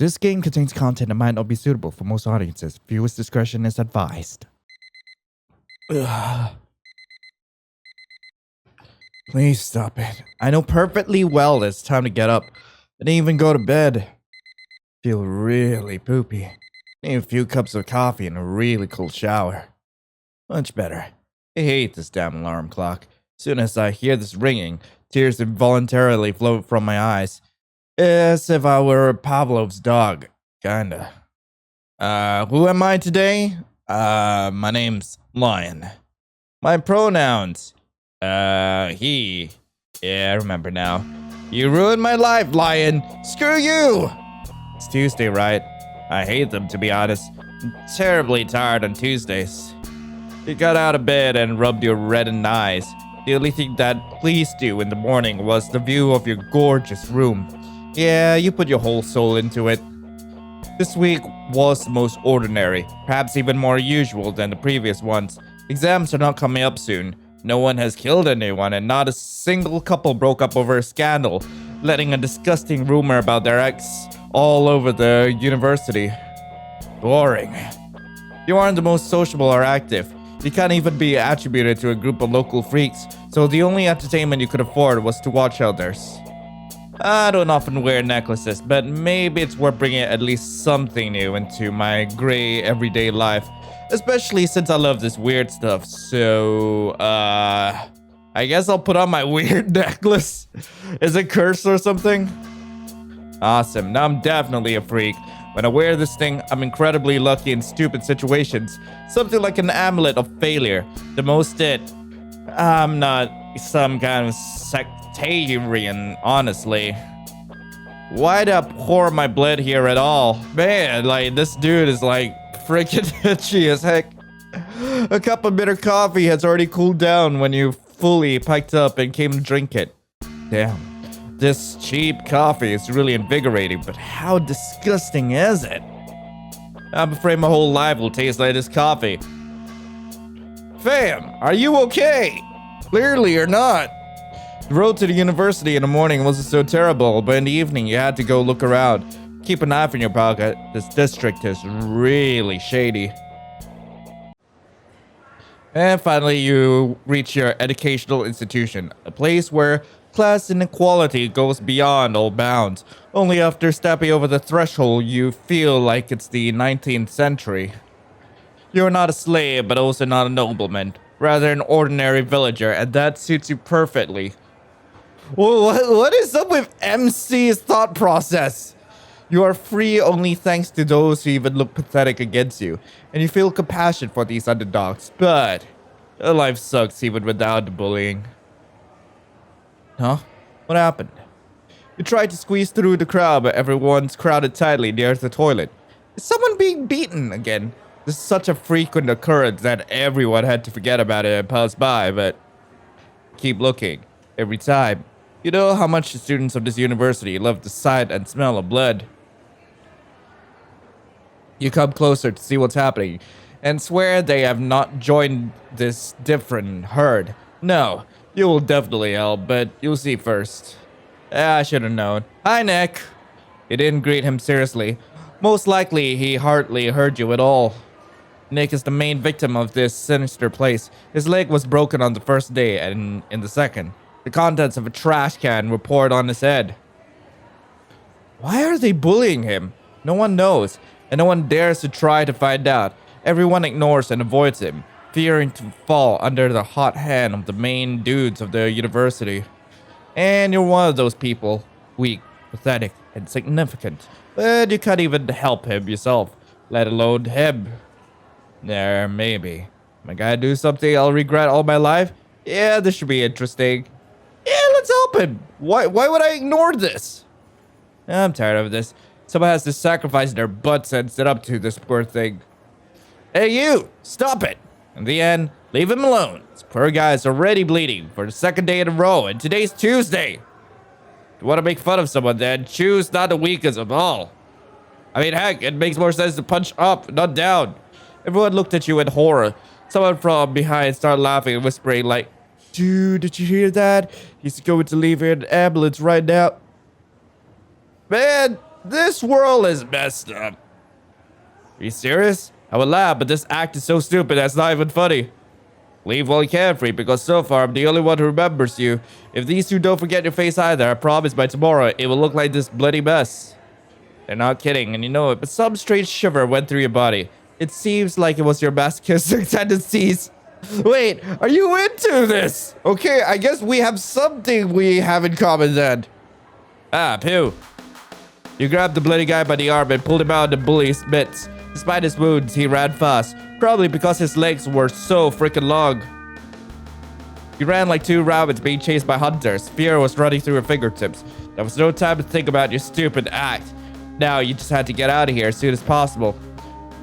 This game contains content that might not be suitable for most audiences. Viewers' discretion is advised. Ugh. Please stop it. I know perfectly well it's time to get up. I didn't even go to bed. Feel really poopy. Need a few cups of coffee and a really cold shower. Much better. I hate this damn alarm clock. As soon as I hear this ringing, tears involuntarily float from my eyes. As if I were Pavlov's dog. Kinda. Who am I today? My name's Lion. My pronouns. He. Yeah, I remember now. You ruined my life, Lion. Screw you! It's Tuesday, right? I hate them, to be honest. I'm terribly tired on Tuesdays. You got out of bed and rubbed your reddened eyes. The only thing that pleased you in the morning was the view of your gorgeous room. Yeah, you put your whole soul into it. This week was the most ordinary, perhaps even more usual than the previous ones. Exams are not coming up soon. No one has killed anyone, and not a single couple broke up over a scandal, letting a disgusting rumor about their ex all over the university. Boring. You aren't the most sociable or active. You can't even be attributed to a group of local freaks, so the only entertainment you could afford was to watch others. I don't often wear necklaces, but maybe it's worth bringing at least something new into my gray everyday life, especially since I love this weird stuff. So, I guess I'll put on my weird necklace. Is it cursed or something? Awesome, now I'm definitely a freak. When I wear this thing, I'm incredibly lucky in stupid situations. Something like an amulet of failure. The most it. I'm not some kind of sectarian, honestly. Why'd I pour my blood here at all? Man, like, this dude is like freaking itchy as heck. A cup of bitter coffee has already cooled down when you fully piked up and came to drink it. Damn. This cheap coffee is really invigorating, but how disgusting is it? I'm afraid my whole life will taste like this coffee. Fam, are you okay? Clearly you're not. The road to the university in the morning wasn't so terrible, but in the evening you had to go look around. Keep a knife in your pocket. This district is really shady. And finally you reach your educational institution, a place where class inequality goes beyond all bounds. Only after stepping over the threshold you feel like it's the 19th century. You're not a slave, but also not a nobleman. Rather an ordinary villager, and that suits you perfectly. What is up with MC's thought process? You are free only thanks to those who even look pathetic against you, and you feel compassion for these underdogs, but your life sucks even without the bullying. Huh? What happened? You tried to squeeze through the crowd, but everyone's crowded tightly near the toilet. Is someone being beaten again? This is such a frequent occurrence that everyone had to forget about it and pass by, but keep looking. Every time. You know how much the students of this university love the sight and smell of blood. You come closer to see what's happening and swear they have not joined this different herd. No. You will definitely help, but you'll see first. I should have known. Hi, Nick. You didn't greet him seriously. Most likely, he hardly heard you at all. Nick is the main victim of this sinister place. His leg was broken on the first day, and in the second, the contents of a trash can were poured on his head. Why are they bullying him? No one knows, and no one dares to try to find out. Everyone ignores and avoids him, fearing to fall under the hot hand of the main dudes of the university. And you're one of those people. Weak, pathetic, and insignificant. But you can't even help him yourself, let alone him. There, maybe. Am I gonna do something I'll regret all my life? Yeah, this should be interesting. Yeah, let's help him. Why would I ignore this? I'm tired of this. Someone has to sacrifice their butts and sit up to this poor thing. Hey, you! Stop it! In the end, leave him alone. This poor guy is already bleeding for the second day in a row, and today's Tuesday. If you want to make fun of someone, then choose not the weakest of all. I mean, heck, it makes more sense to punch up, not down. Everyone looked at you in horror. Someone from behind started laughing and whispering like, dude, did you hear that? He's going to leave here in an ambulance right now. Man, This world is messed up. Are you serious? I would laugh, but this act is so stupid that's not even funny. Leave while you can, free, because so far I'm the only one who remembers you. If these two don't forget your face either, I promise by tomorrow it will look like this bloody mess. They're not kidding, and you know it, but some strange shiver went through your body. It seems like it was your masochistic tendencies. Wait, are you into this? Okay, I guess we have something we have in common then. Ah, Pew. You grabbed the bloody guy by the arm and pulled him out of the bully's mitts. Despite his wounds, he ran fast, probably because his legs were so freaking long. He ran like two rabbits being chased by hunters. Fear was running through her fingertips. There was no time to think about your stupid act. Now you just had to get out of here as soon as possible.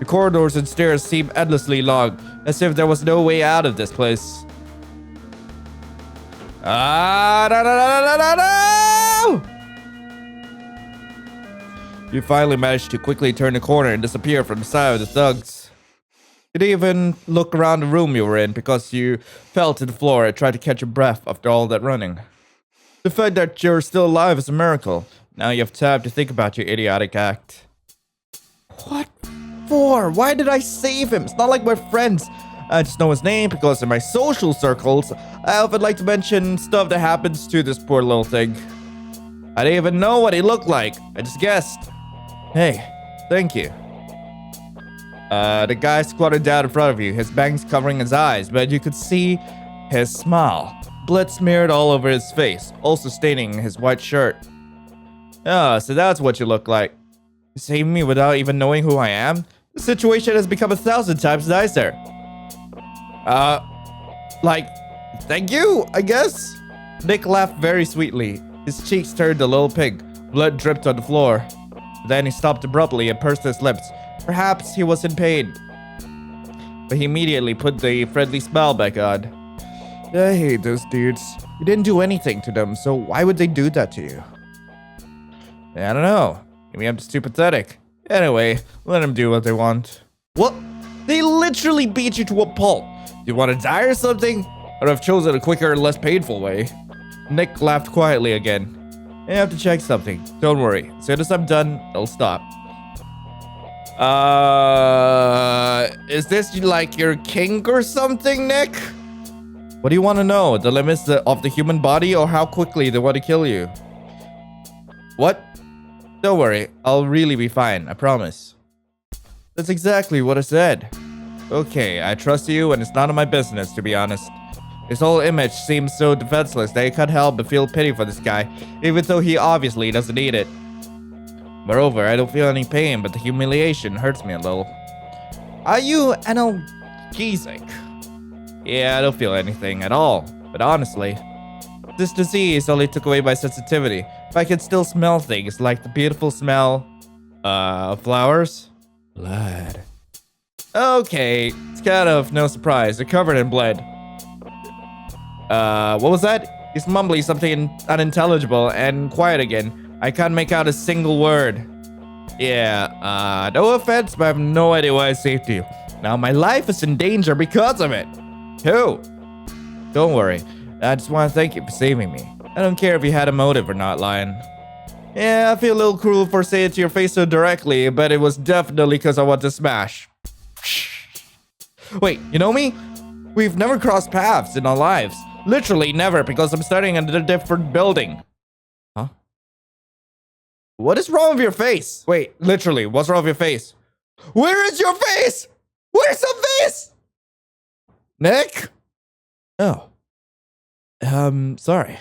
The corridors and stairs seemed endlessly long, as if there was no way out of this place. No! You finally managed to quickly turn the corner and disappear from the side of the thugs. You didn't even look around the room you were in because you fell to the floor and tried to catch your breath after all that running. The fact that you're still alive is a miracle. Now you have time to think about your idiotic act. What for? Why did I save him? It's not like we're friends. I just know his name because in my social circles, I often like to mention stuff that happens to this poor little thing. I didn't even know what he looked like. I just guessed. Hey, thank you. The guy squatted down in front of you, his bangs covering his eyes, but you could see his smile. Blood smeared all over his face, also staining his white shirt. Oh, so that's what you look like. You saved me without even knowing who I am? The situation has become 1,000 times nicer. Thank you, I guess? Nick laughed very sweetly. His cheeks turned a little pink. Blood dripped on the floor. Then he stopped abruptly and pursed his lips. Perhaps he was in pain. But he immediately put the friendly smile back on. I hate those dudes. You didn't do anything to them, so why would they do that to you? I don't know. Maybe I'm just too pathetic. Anyway, let them do what they want. What? They literally beat you to a pulp. Do you want to die or something? Or have chosen a quicker and less painful way? Nick laughed quietly again. I have to check something. Don't worry. As soon as I'm done, I'll stop. Is this like your kink or something, Nick? What do you want to know? The limits of the human body or how quickly they want to kill you? What? Don't worry. I'll really be fine. I promise. That's exactly what I said. Okay, I trust you and it's none of my business, to be honest. His whole image seems so defenseless that I can't help but feel pity for this guy, even though he obviously doesn't need it. Moreover, I don't feel any pain, but the humiliation hurts me a little. Are you analgesic? Yeah, I don't feel anything at all, but honestly, this disease only took away my sensitivity. If I could still smell things like the beautiful smell of flowers. Blood. Okay, it's kind of no surprise. They're covered in blood. What was that? He's mumbling something unintelligible and quiet again. I can't make out a single word. Yeah, no offense, but I have no idea why I saved you. Now my life is in danger because of it. Who? Don't worry. I just want to thank you for saving me. I don't care if you had a motive or not, Lion. Yeah, I feel a little cruel for saying it to your face so directly, but it was definitely because I want to smash. Wait, you know me? We've never crossed paths in our lives. Literally never, because I'm starting in a different building. Huh? What is wrong with your face? Wait, literally, what's wrong with your face? Where is your face? Where's the face? Nick? Oh. Sorry.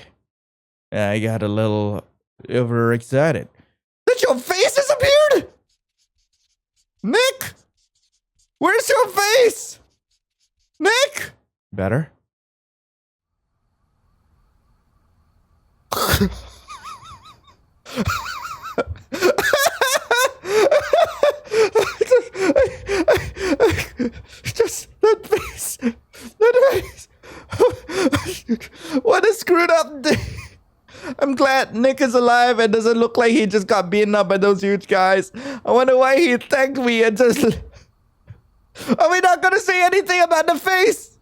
I got a little overexcited. Did your face disappeared? Nick? Where's your face? Nick? Better? Just that face. That face. What a screwed up day. I'm glad Nick is alive and doesn't look like he just got beaten up by those huge guys. I wonder why he thanked me and just... Are we not gonna say anything about the face?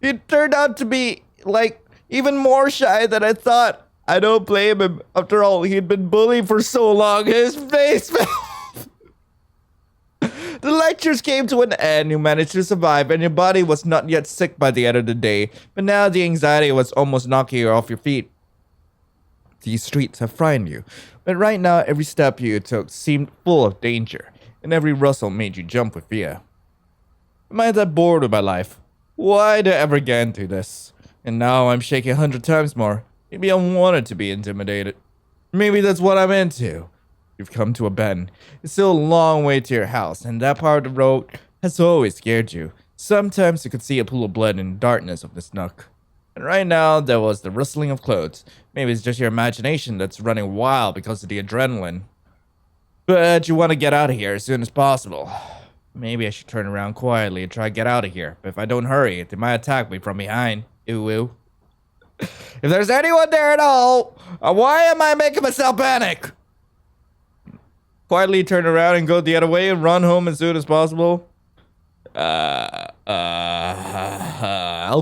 It turned out to be, like, even more shy than I thought. I don't blame him. After all, he'd been bullied for so long, his face fell. The lectures came to an end. You managed to survive, and your body was not yet sick by the end of the day. But now the anxiety was almost knocking you off your feet. These streets have frightened you, but right now every step you took seemed full of danger, and every rustle made you jump with fear. Am I that bored with my life? Why did I ever get into this? And now I'm shaking 100 times more. Maybe I wanted to be intimidated. Maybe that's what I'm into. You've come to a bend. It's still a long way to your house, and that part of the road has always scared you. Sometimes you could see a pool of blood in the darkness of this nook. And right now, there was the rustling of clothes. Maybe it's just your imagination that's running wild because of the adrenaline. But you want to get out of here as soon as possible. Maybe I should turn around quietly and try to get out of here. But if I don't hurry, they might attack me from behind. Ooh. If there's anyone there at all, why am I making myself panic? Quietly turn around and go the other way and run home as soon as possible. I'll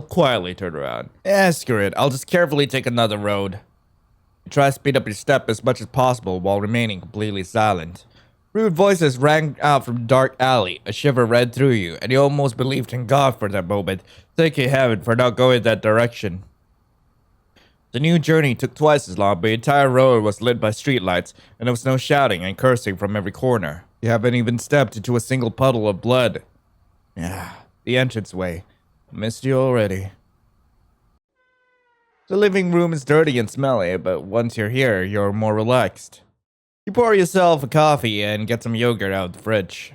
quietly turn around. Screw it. I'll just carefully take another road. You try to speed up your step as much as possible while remaining completely silent. Rude voices rang out from the dark alley. A shiver ran through you, and you almost believed in God for that moment, thanking heaven for not going that direction. The new journey took twice as long, but the entire road was lit by streetlights, and there was no shouting and cursing from every corner. You haven't even stepped into a single puddle of blood. The entranceway. Missed you already. The living room is dirty and smelly, but once you're here, you're more relaxed. You pour yourself a coffee and get some yogurt out of the fridge.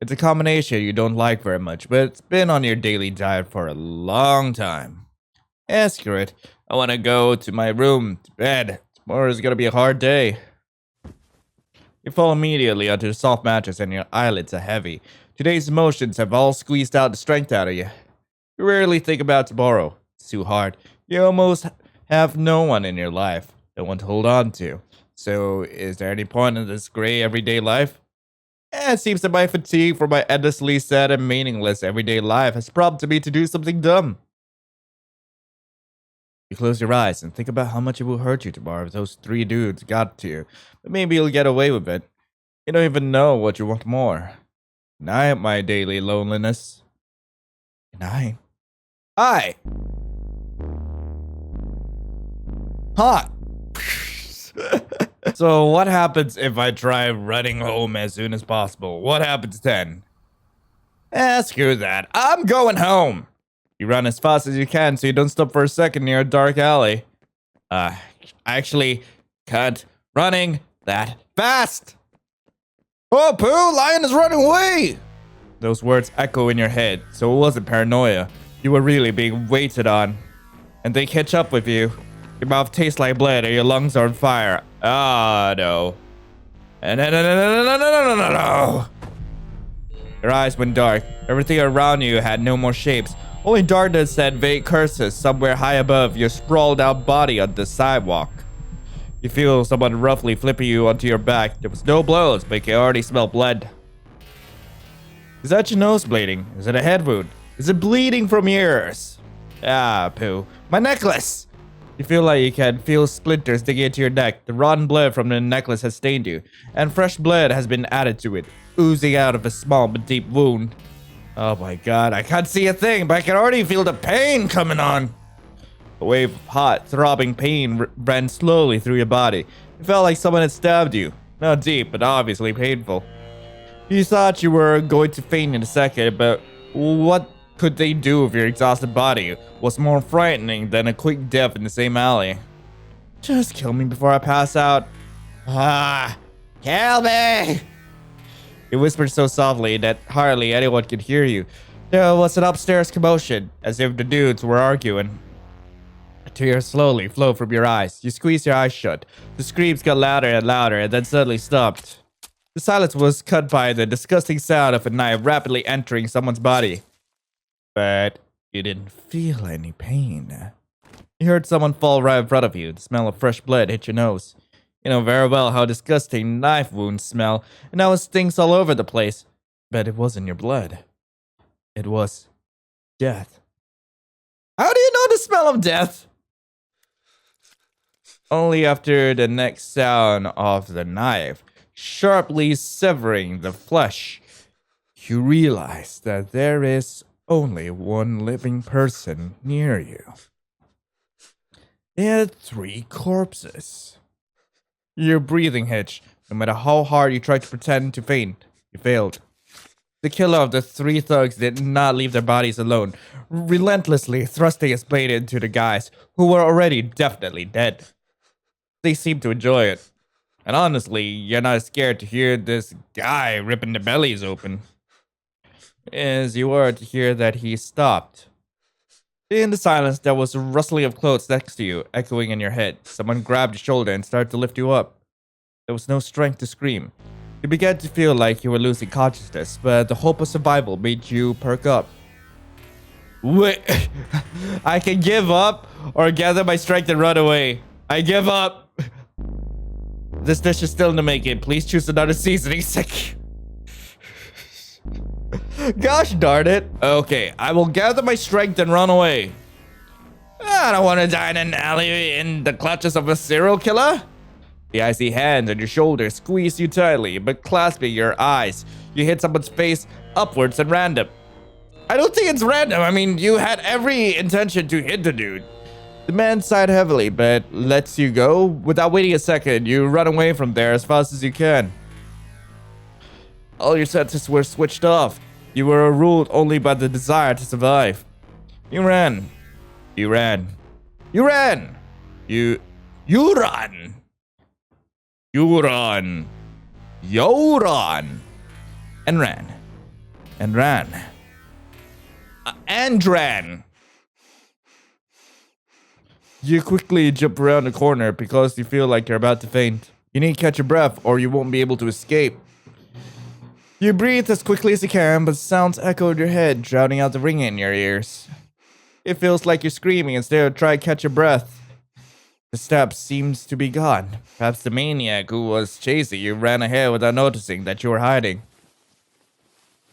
It's a combination you don't like very much, but it's been on your daily diet for a long time. Screw it. I want to go to my room, to bed. Tomorrow's gonna be a hard day. You fall immediately onto the soft mattress and your eyelids are heavy. Today's emotions have all squeezed out the strength out of you. You rarely think about tomorrow. It's too hard. You almost have no one in your life, no one to hold on to. So, is there any point in this gray everyday life? It seems that my fatigue for my endlessly sad and meaningless everyday life has prompted me to do something dumb. You close your eyes and think about how much it will hurt you tomorrow if those 3 dudes got to you. But maybe you'll get away with it. You don't even know what you want more. Good night, my daily loneliness. Good night. Hi. Hot. So what happens if I try running home as soon as possible? What happens then? Screw that. I'm going home. You run as fast as you can so you don't stop for a second near a dark alley. I actually can't running that fast. Oh, Pooh, Lion is running away. Those words echo in your head, so it wasn't paranoia. You were really being waited on. And they catch up with you. Your mouth tastes like blood and your lungs are on fire. Ah, no. No. Your eyes went dark. Everything around you had no more shapes. Only darkness and vague curses somewhere high above your sprawled out body on the sidewalk. You feel someone roughly flipping you onto your back. There was no blows, but you can already smell blood. Is that your nose bleeding? Is it a head wound? Is it bleeding from ears? Ah, Pooh. My necklace! You feel like you can feel splinters digging into your neck. The rotten blood from the necklace has stained you, and fresh blood has been added to it, oozing out of a small but deep wound. Oh my god, I can't see a thing, but I can already feel the pain coming on. A wave of hot, throbbing pain ran slowly through your body. It felt like someone had stabbed you. Not deep, but obviously painful. You thought you were going to faint in a second, but what could they do with your exhausted body was more frightening than a quick death in the same alley. Just kill me before I pass out. Kill me! You whispered so softly that hardly anyone could hear you. There was an upstairs commotion, as if the dudes were arguing. Tears slowly flowed from your eyes. You squeezed your eyes shut. The screams got louder and louder, and then suddenly stopped. The silence was cut by the disgusting sound of a knife rapidly entering someone's body. But you didn't feel any pain. You heard someone fall right in front of you. The smell of fresh blood hit your nose. You know very well how disgusting knife wounds smell, and now it stinks all over the place. But it wasn't your blood. It was death. How do you know the smell of death? Only after the next sound of the knife sharply severing the flesh, you realize that there is only one living person near you. And 3 corpses. Your breathing hitched. No matter how hard you tried to pretend to faint, you failed. The killer of the 3 thugs did not leave their bodies alone, relentlessly thrusting his blade into the guys who were already definitely dead. They seemed to enjoy it. And honestly, you're not scared to hear this guy ripping the bellies open, as you are to hear that he stopped. In the silence, there was a rustling of clothes next to you, echoing in your head. Someone grabbed your shoulder and started to lift you up. There was no strength to scream. You began to feel like you were losing consciousness, but the hope of survival made you perk up. Wait, I can give up or gather my strength and run away. I give up. This dish is still in the making. Please choose another seasoning. Gosh darn it. Okay, I will gather my strength and run away. I don't want to die in an alley in the clutches of a serial killer. The icy hand on your shoulder squeezed you tightly, but clasping your eyes, you hit someone's face upwards at random. I don't think it's random. I mean, you had every intention to hit the dude. The man sighed heavily, but lets you go. Without waiting a second, you run away from there as fast as you can. All your senses were switched off. You were ruled only by the desire to survive. You ran. You ran. You ran. You run. You run. You run. And ran. And ran. And ran. You quickly jump around the corner because you feel like you're about to faint. You need to catch your breath or you won't be able to escape. You breathe as quickly as you can, but sounds echo in your head, drowning out the ringing in your ears. It feels like you're screaming instead of trying to catch your breath. The step seems to be gone. Perhaps the maniac who was chasing you ran ahead without noticing that you were hiding.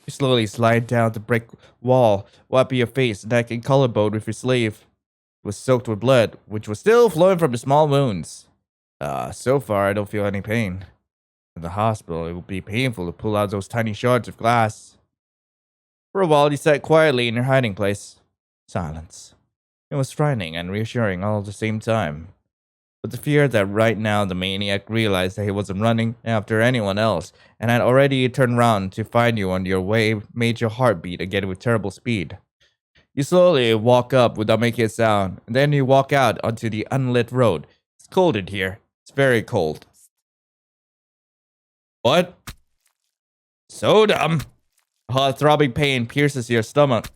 You slowly slide down the brick wall, wiping your face, neck, and collarbone with your sleeve. It was soaked with blood, which was still flowing from the small wounds. So far I don't feel any pain. In the hospital, it would be painful to pull out those tiny shards of glass. For a while, you sat quietly in your hiding place. Silence. It was frightening and reassuring all at the same time. But the fear that right now the maniac realized that he wasn't running after anyone else and had already turned round to find you on your way made your heart beat again with terrible speed. You slowly walk up without making a sound, and then you walk out onto the unlit road. It's cold in here. It's very cold. What? So dumb. Hot throbbing pain pierces your stomach.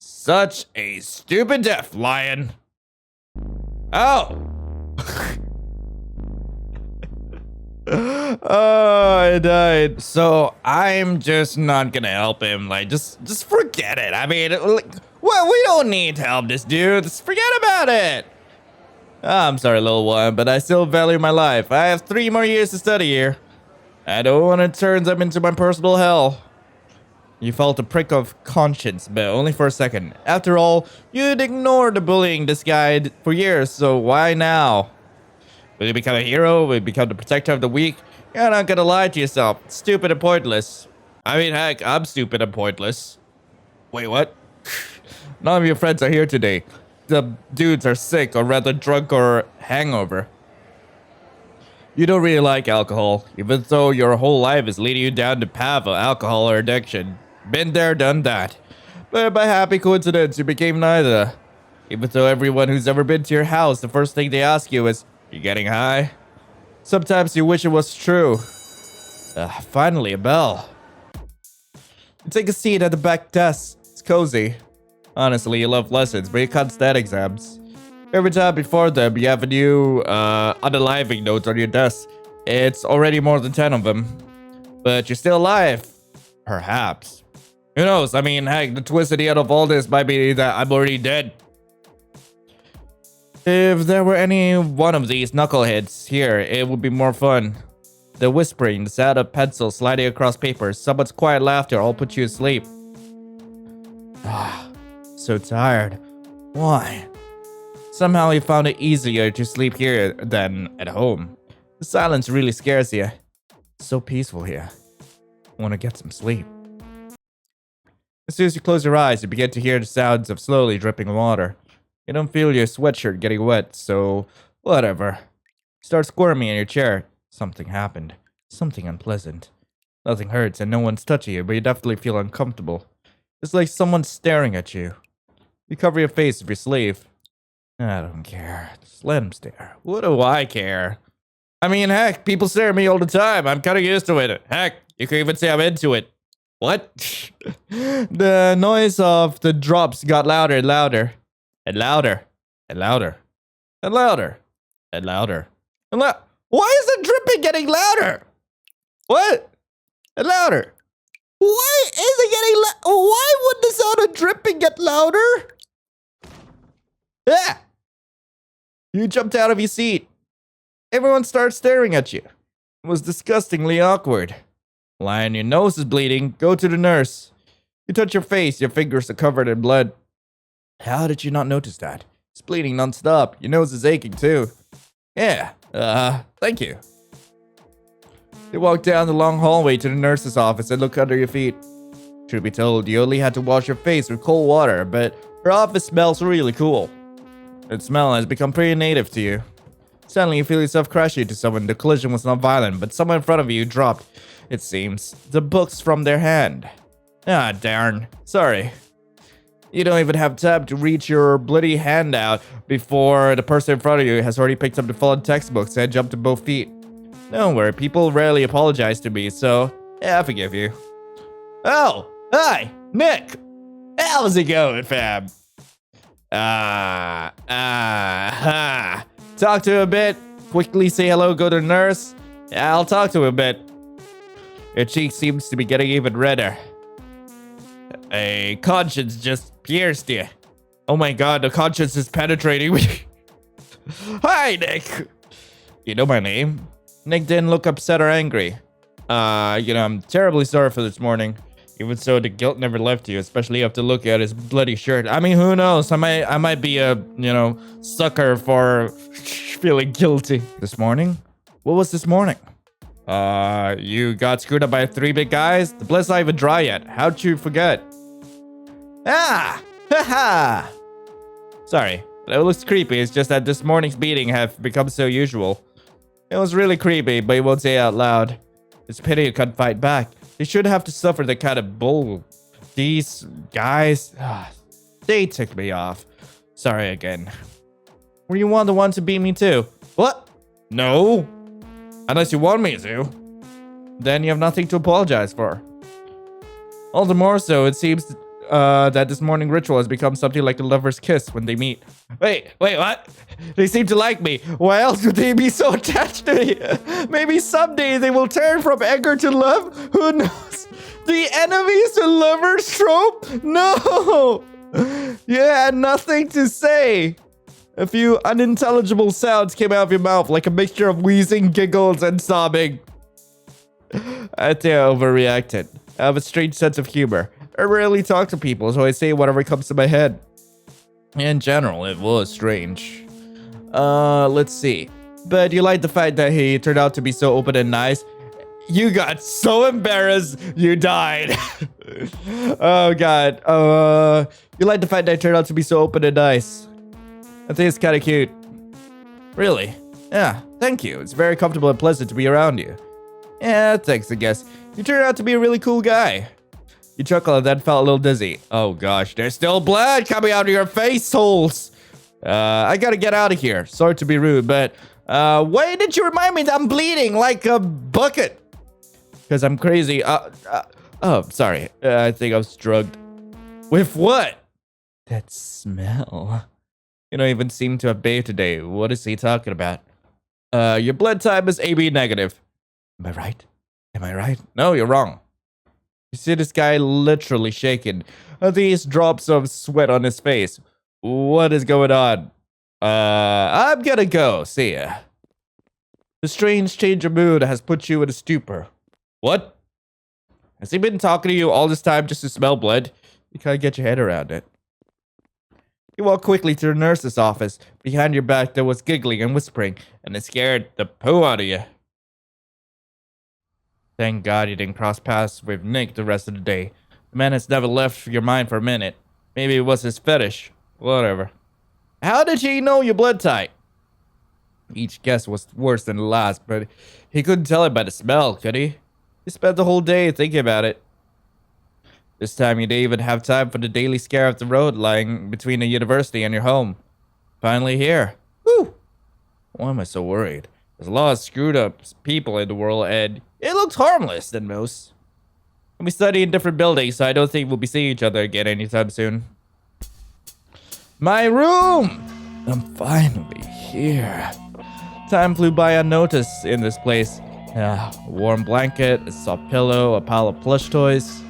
Such a stupid death, lion. Oh. Oh, I died. So I'm just not gonna help him. Like, just forget it. I mean, like, well, we don't need to help this dude. Just forget about it. I'm sorry, little one, but I still value my life. I have 3 more years to study here. I don't want to turn them into my personal hell. You felt a prick of conscience, but only for a second. After all, you'd ignored the bullying this guy for years, so why now? Will you become a hero? Will you become the protector of the weak? You're not gonna lie to yourself. It's stupid and pointless. I mean, heck, I'm stupid and pointless. Wait, what? None of your friends are here today. The dudes are sick, or rather drunk or hangover. You don't really like alcohol, even though your whole life is leading you down the path of alcohol or addiction. Been there, done that. But by happy coincidence, you became neither. Even though everyone who's ever been to your house, the first thing they ask you is, you getting high? Sometimes you wish it was true. Finally, a bell. You take a seat at the back desk. It's cozy. Honestly, you love lessons, but you can't stand exams. Every time before them, you have a new unaliving note on your desk. It's already more than 10 of them. But you're still alive. Perhaps. Who knows? I mean, heck, the twist at the end of all this might be that I'm already dead. If there were any one of these knuckleheads here, it would be more fun. The whispering, the sound of pencils sliding across paper, someone's quiet laughter all put you asleep. So tired. Why? Somehow you found it easier to sleep here than at home. The silence really scares you. It's so peaceful here. I want to get some sleep. As soon as you close your eyes, you begin to hear the sounds of slowly dripping water. You don't feel your sweatshirt getting wet, so whatever. You start squirming in your chair. Something happened. Something unpleasant. Nothing hurts and no one's touching you, but you definitely feel uncomfortable. It's like someone's staring at you. You cover your face with your sleeve. I don't care. Just let him stare. What do I care? I mean, heck, people stare at me all the time. I'm kind of used to it. Heck, you can even say I'm into it. What? The noise of the drops got louder and louder. And louder. And louder. And louder. And louder. And why is the dripping getting louder? What? And louder. Why is it getting why would the sound of dripping get louder? Ah! You jumped out of your seat. Everyone starts staring at you. It was disgustingly awkward. Lion, your nose is bleeding. Go to the nurse. You touch your face. Your fingers are covered in blood. How did you not notice that? It's bleeding nonstop. Your nose is aching too. Yeah, thank you. You walk down the long hallway to the nurse's office and look under your feet. Truth be told, you only had to wash your face with cold water, but her office smells really cool. That smell has become pretty native to you. Suddenly, you feel yourself crash into someone. The collision was not violent, but someone in front of you dropped, it seems, the books from their hand. Ah, darn. Sorry. You don't even have time to reach your bloody hand out before the person in front of you has already picked up the fallen textbooks and jumped to both feet. Don't worry, people rarely apologize to me, so yeah, I forgive you. Oh, hi, Nick. How's it going, fam? Talk to him a bit. Quickly say hello, go to the nurse. Yeah, I'll talk to him a bit. Your cheek seems to be getting even redder. A conscience just pierced you. Oh my god, the conscience is penetrating me. Hi, Nick. You know my name? Nick didn't look upset or angry. I'm terribly sorry for this morning. Even so, the guilt never left you, especially after looking at his bloody shirt. I mean, who knows? I might be a, sucker for feeling guilty. This morning? What was this morning? You got screwed up by 3 big guys? The blood's not even dry yet. How'd you forget? Ah! Haha! Sorry, it looks creepy. It's just that this morning's beating have become so usual. It was really creepy, but you won't say it out loud. It's a pity you couldn't fight back. You should have to suffer the kind of bull. These guys, they ticked me off. Sorry again. Were you the one to beat me too? What? No. Unless you want me to. Then you have nothing to apologize for. All the more so, it seems that this morning ritual has become something like a lover's kiss when they meet. Wait, what? They seem to like me. Why else would they be so attached to me? Maybe someday they will turn from anger to love? Who knows? The enemies to lovers trope? No! You had nothing to say. A few unintelligible sounds came out of your mouth like a mixture of wheezing, giggles, and sobbing. I think I overreacted. I have a strange sense of humor. I rarely talk to people, so I say whatever comes to my head. In general, it was strange. Let's see. But you like the fact that he turned out to be so open and nice. You got so embarrassed, you died. Oh, God. You like the fact that he turned out to be so open and nice. I think it's kind of cute. Really? Yeah, thank you. It's very comfortable and pleasant to be around you. Yeah, thanks, I guess. You turned out to be a really cool guy. You chuckled and then felt a little dizzy. Oh gosh, there's still blood coming out of your face holes. I gotta get out of here. Sorry to be rude, but why did you remind me that I'm bleeding like a bucket? Because I'm crazy. Oh, sorry. I think I was drugged. With what? That smell. You don't even seem to have bathed today. What is he talking about? Your blood type is AB negative. Am I right? Am I right? No, you're wrong. You see this guy literally shaking. These drops of sweat on his face. What is going on? I'm gonna go. See ya. The strange change of mood has put you in a stupor. What? Has he been talking to you all this time just to smell blood? You can't get your head around it. You walked quickly to the nurse's office. Behind your back, there was giggling and whispering, and it scared the poo out of you. Thank God you didn't cross paths with Nick the rest of the day. The man has never left your mind for a minute. Maybe it was his fetish. Whatever. How did he know your blood type? Each guess was worse than the last, but he couldn't tell it by the smell, could he? He spent the whole day thinking about it. This time you didn't even have time for the daily scare of the road lying between the university and your home. Finally here. Whew! Why am I so worried? There's a lot of screwed up people in the world, and it looks harmless than most. We study in different buildings, so I don't think we'll be seeing each other again anytime soon. My room! I'm finally here. Time flew by unnoticed in this place. A warm blanket, a soft pillow, a pile of plush toys.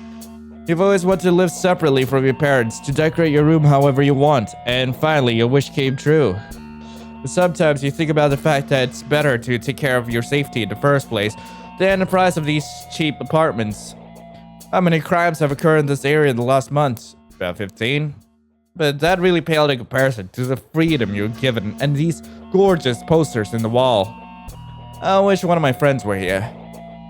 You've always wanted to live separately from your parents, to decorate your room however you want, and finally your wish came true. But sometimes you think about the fact that it's better to take care of your safety in the first place than the price of these cheap apartments. How many crimes have occurred in this area in the last month? About 15. But that really paled in comparison to the freedom you're given and these gorgeous posters in the wall. I wish one of my friends were here.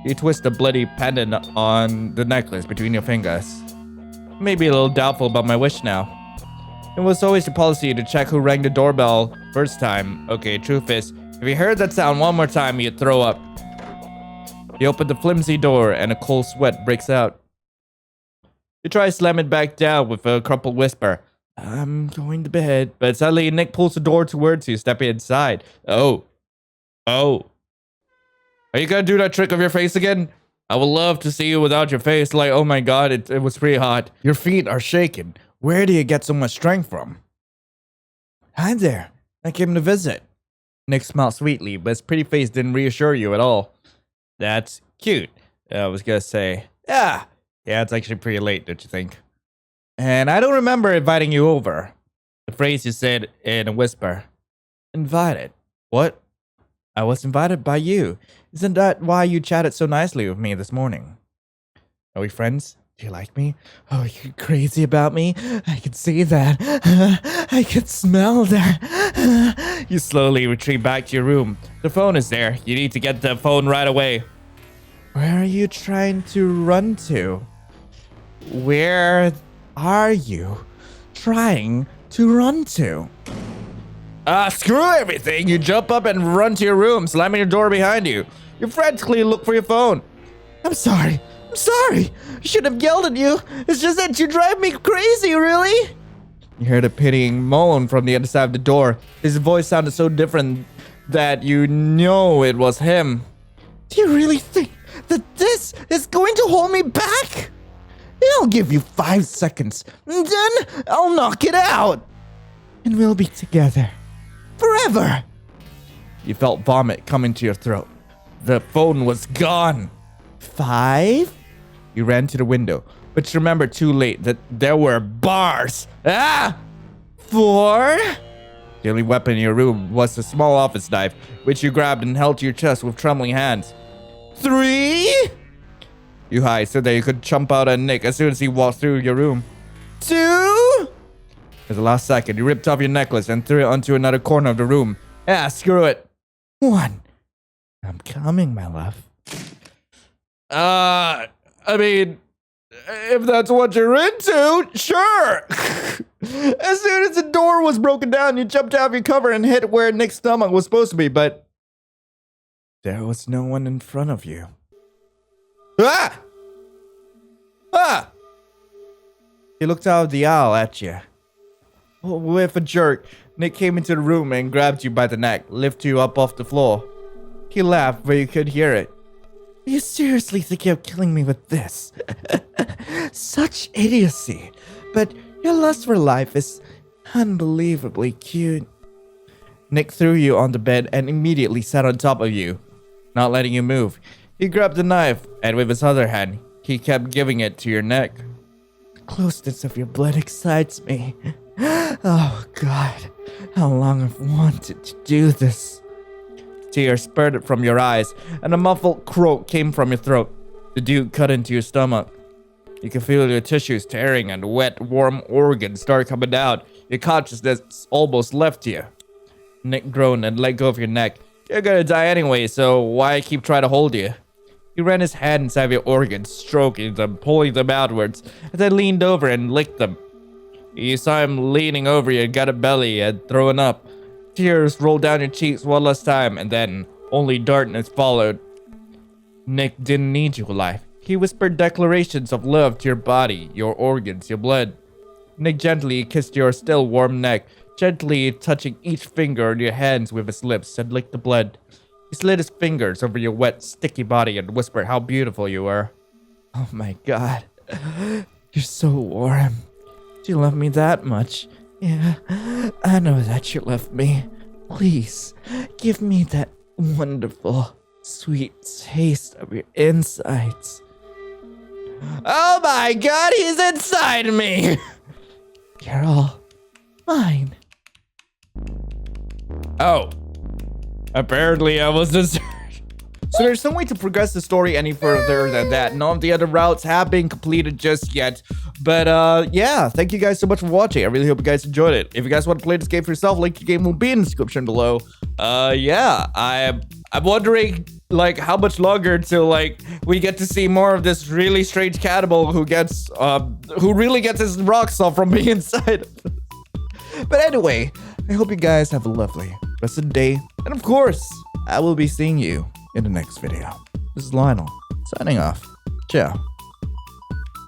You twist a bloody pendant on the necklace between your fingers. Maybe a little doubtful about my wish now. It was always your policy to check who rang the doorbell first time. Okay, truth is, if you heard that sound one more time, you'd throw up. You open the flimsy door and a cold sweat breaks out. You try to slam it back down with a crumpled whisper. I'm going to bed. But suddenly Nick pulls the door towards you, stepping inside. Oh. Are you gonna do that trick of your face again? I would love to see you without your face. Like, oh my god, it was pretty hot. Your feet are shaking. Where do you get so much strength from? Hi there. I came to visit. Nick smiled sweetly, but his pretty face didn't reassure you at all. That's cute. I was gonna say, yeah, it's actually pretty late, don't you think? And I don't remember inviting you over. The phrase you said in a whisper. Invited? What? I was invited by you. Isn't that why you chatted so nicely with me this morning? Are we friends? Do you like me? Oh, are you crazy about me? I can see that. I can smell that. You slowly retreat back to your room. The phone is there. You need to get the phone right away. Where are you trying to run to? Where are you trying to run to? Screw everything. You jump up and run to your room, slamming your door behind you. You frantically look for your phone. I'm sorry. I shouldn't have yelled at you. It's just that you drive me crazy, really. You heard a pitying moan from the other side of the door. His voice sounded so different that you know it was him. Do you really think that this is going to hold me back? I'll give you 5 seconds, and then I'll knock it out. And we'll be together. Forever. You felt vomit coming to your throat. The phone was gone. 5? You ran to the window, but you remembered too late that there were bars. 4? The only weapon in your room was a small office knife, which you grabbed and held to your chest with trembling hands. 3? You hide so that you could jump out at Nick as soon as he walked through your room. 2? For the last second, you ripped off your necklace and threw it onto another corner of the room. Screw it. 1. I'm coming, my love. I mean, if that's what you're into, sure. As soon as the door was broken down, you jumped out of your cover and hit where Nick's stomach was supposed to be, but there was no one in front of you. He looked out of the aisle at you. With a jerk, Nick came into the room and grabbed you by the neck, lifted you up off the floor. He laughed, but you could hear it. You seriously think you're killing me with this? Such idiocy. But your lust for life is unbelievably cute. Nick threw you on the bed and immediately sat on top of you, not letting you move. He grabbed the knife, and with his other hand, he kept giving it to your neck. The closeness of your blood excites me. Oh, God. How long I've wanted to do this. Tears spurted from your eyes, and a muffled croak came from your throat. The dude cut into your stomach. You could feel your tissues tearing, and wet, warm organs start coming out. Your consciousness almost left you. Nick groaned and let go of your neck. You're gonna die anyway, so why keep trying to hold you? He ran his hand inside your organs, stroking them, pulling them outwards, and then leaned over and licked them. You saw him leaning over your gutted belly and throwing up. Tears rolled down your cheeks one last time, and then only darkness followed. Nick didn't need you alive. He whispered declarations of love to your body, your organs, your blood. Nick gently kissed your still warm neck, gently touching each finger on your hands with his lips, and licked the blood. He slid his fingers over your wet, sticky body and whispered how beautiful you were. Oh my god. You're so warm. Do you love me that much? Yeah, I know that you love me. Please, give me that wonderful, sweet taste of your insides. Oh my god, he's inside me! You're all mine. Oh. Apparently I was deserted. So there's no way to progress the story any further than that. None of the other routes have been completed just yet. But yeah, thank you guys so much for watching. I really hope you guys enjoyed it. If you guys want to play this game for yourself, link to the game will be in the description below. Yeah, I'm wondering like how much longer till like we get to see more of this really strange cannibal who really gets his rocks off from being inside. But anyway, I hope you guys have a lovely rest of the day. And of course, I will be seeing you in the next video. This is Lionel, signing off. Ciao.